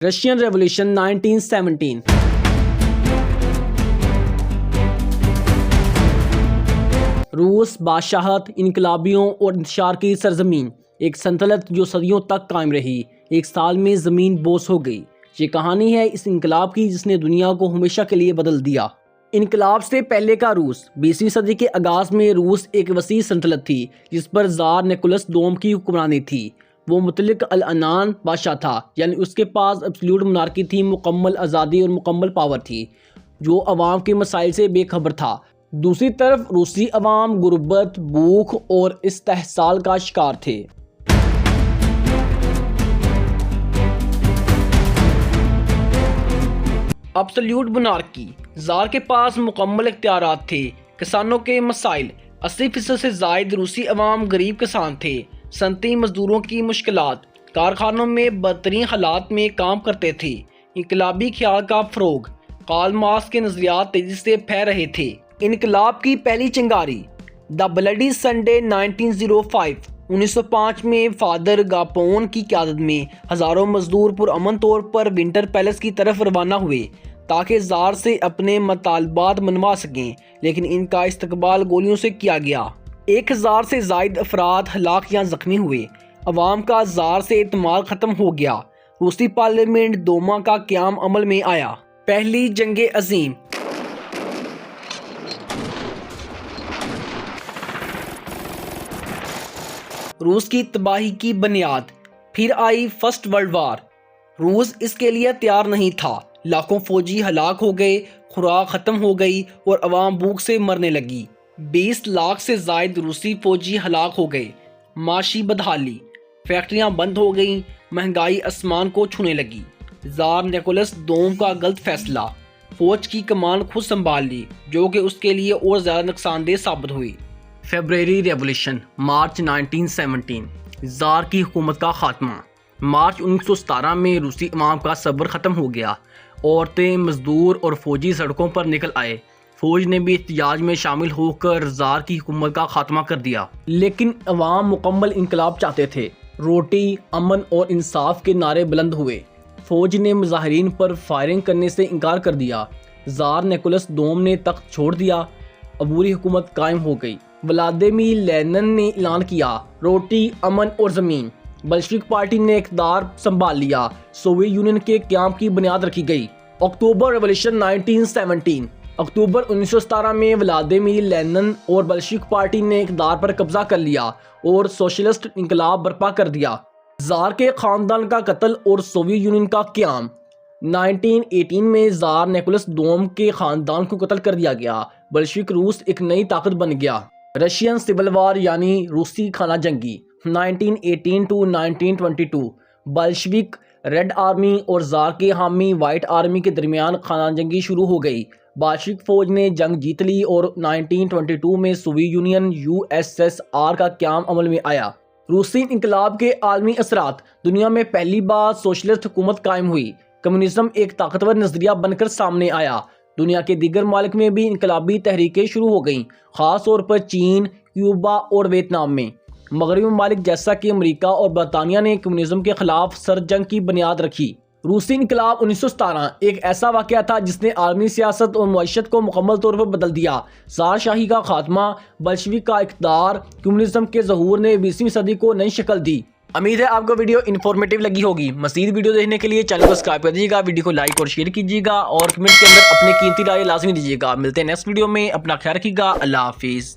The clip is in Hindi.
Russian revolution 1917। रूस बादशाहत, इनकलाबियों और इंतशार की सरजमीन, एक सल्तनत जो सदियों तक कायम रही, एक साल में ज़मीन बोस हो गई। ये कहानी है इस इनकलाब की जिसने दुनिया को हमेशा के लिए बदल दिया। इनकलाब से पहले का रूस। 20वीं सदी के आगाज़ में रूस एक वसी सल्तनत थी जिस पर ज़ार निकोलस दोम की हुक्मरानी थी। वो मुतलिक अल अनान बादशाह था, यानी उसके पास एब्सोल्यूट मोनार्की थी, मुकम्मल आज़ादी और मुकम्मल पावर थी, जो अवाम के मसाइल से बेखबर था। दूसरी तरफ रूसी अवाम गुर्बत, भूख और इस्तेहसाल का शिकार थे। Absolute monarchy. ज़ार के पास मुकम्मल इख्तियारात थे। किसानों के मसाइल। 80% से ज़ायद रूसी अवाम गरीब किसान थे। सनती मजदूरों की मुश्किलात। कारखानों में बदतरीन हालात में काम करते थे। इनकलाबी ख्याल का फ़रोग। कार्ल मार्क्स के नज़रियात तेज़ी से फैल रहे थे। इनकलाब की पहली चिंगारी। The bloody Sunday 1905। 1905 में फादर गापोन की क़यादत में हज़ारों मजदूर पुरअमन तौर पर विंटर पैलेस की तरफ रवाना हुए ताकि ज़ार से अपने मतालबात मनवा सकें, लेकिन इनका इस्तकबाल गोलियों से किया गया। 1000 से ज़ायद अफराद हलाक या ज़ख्मी हुए। अवाम का ज़ार से एतमाद ख़त्म हो गया। रूसी पार्लियामेंट दोमा का क़याम अमल में आया। पहली जंग अजीम। रूस की तबाही की बुनियाद। फिर आई फर्स्ट वर्ल्ड वार। रूस इसके लिए तैयार नहीं था। लाखों फौजी हलाक हो गए, खुराक ख़त्म हो गई और अवाम भूख से मरने लगी। 20 लाख से ज़ायद रूसी फौजी हलाक हो गए। माशी बदहाली। फैक्ट्रियां बंद हो गईं, महंगाई आसमान को छूने लगी। ज़ार निकोलस दोम का गलत फैसला। फौज की कमान खुद संभाल ली, जो कि उसके लिए और ज़्यादा नुकसानदेह साबित हुई। फेब्रुअरी रेवोल्यूशन मार्च 1917। ज़ार की हुकूमत का खात्मा। मार्च 1917 में रूसी अवाम का सब्र ख़त्म हो गया। औरतें, मजदूर और फौजी सड़कों पर निकल आए। फौज ने भी एहतजाज में शामिल होकर ज़ार की हुकूमत का खात्मा कर दिया। लेकिन अवाम मुकम्मल इनकलाब चाहते थे। रोटी, अमन और इंसाफ के नारे बुलंद हुए। फौज ने मुजाहिरीन पर फायरिंग करने से इनकार कर दिया। ज़ार निकोलस दोम ने तख्त छोड़ दिया। अबूरी हुकूमत कायम हो गई। व्लादिमीर लेनिन ने ऐलान किया, रोटी, अमन और ज़मीन। बल्शविक पार्टी ने इक़्तिदार संभाल लिया। सोवियत यूनियन के क़याम की बुनियाद रखी गई। अक्टूबर रेवोल्यूशन 1917। अक्टूबर 1917 में व्लादिमीर लेनिन और बल्शविक पार्टी ने इक़्तिदार पर कब्जा कर लिया और सोशलिस्ट इनकलाब बर्पा कर दिया। ज़ार के ख़ानदान का कत्ल और सोवियत यूनियन का क़याम। 1918 में ज़ार निकोलस दोम के ख़ानदान को कत्ल कर दिया गया। बल्शविक रूस एक नई ताकत बन गया। रशियन सिविल वार यानी रूसी खाना जंगी 1918 to 1922। बल्शविक, रेड आर्मी और ज़ार के हामी वाइट आर्मी के दरमियान खाना जंगी शुरू हो गई। बल्शविक फौज ने जंग जीत ली और 1922 में सोवियत यूनियन USSR का क़याम अमल में आया। रूसी इनकलाब के आलमी असरात। दुनिया में पहली बार सोशलिस्ट हुकूमत कायम हुई। कम्युनिज्म एक ताकतवर नज़रिया बनकर सामने आया। दुनिया के दीगर मालिक में भी इनकलाबी तहरीकें शुरू हो गईं, ख़ास तौर पर चीन, क्यूबा और वियतनाम में। मगरबी ममालिक जैसा कि अमेरिका और बरतानिया ने कम्युनिज्म के खिलाफ सरजंग की बुनियाद रखी। रूसी इनकलाब 1917 एक ऐसा वाक़या था जिसने आलमी सियासत और मईशत को मुकम्मल तौर पर बदल दिया। ज़ारशाही का खात्मा, बल्शविक का इक़्तिदार, कम्युनिज्म के ज़हूर ने 20वीं सदी को नई शक्ल दी। उम्मीद है आपको वीडियो इन्फॉर्मेटिव लगी होगी। मज़ीद वीडियो देखने के लिए चैनल को सब्सक्राइब कर दीजिएगा, वीडियो को लाइक और शेयर कीजिएगा और कमेंट के अंदर अपनी कीमती राय लाजमी दीजिएगा। मिलते हैं नेक्स्ट वीडियो में। अपना ख्याल रखिएगा। अल्लाह हाफिज़।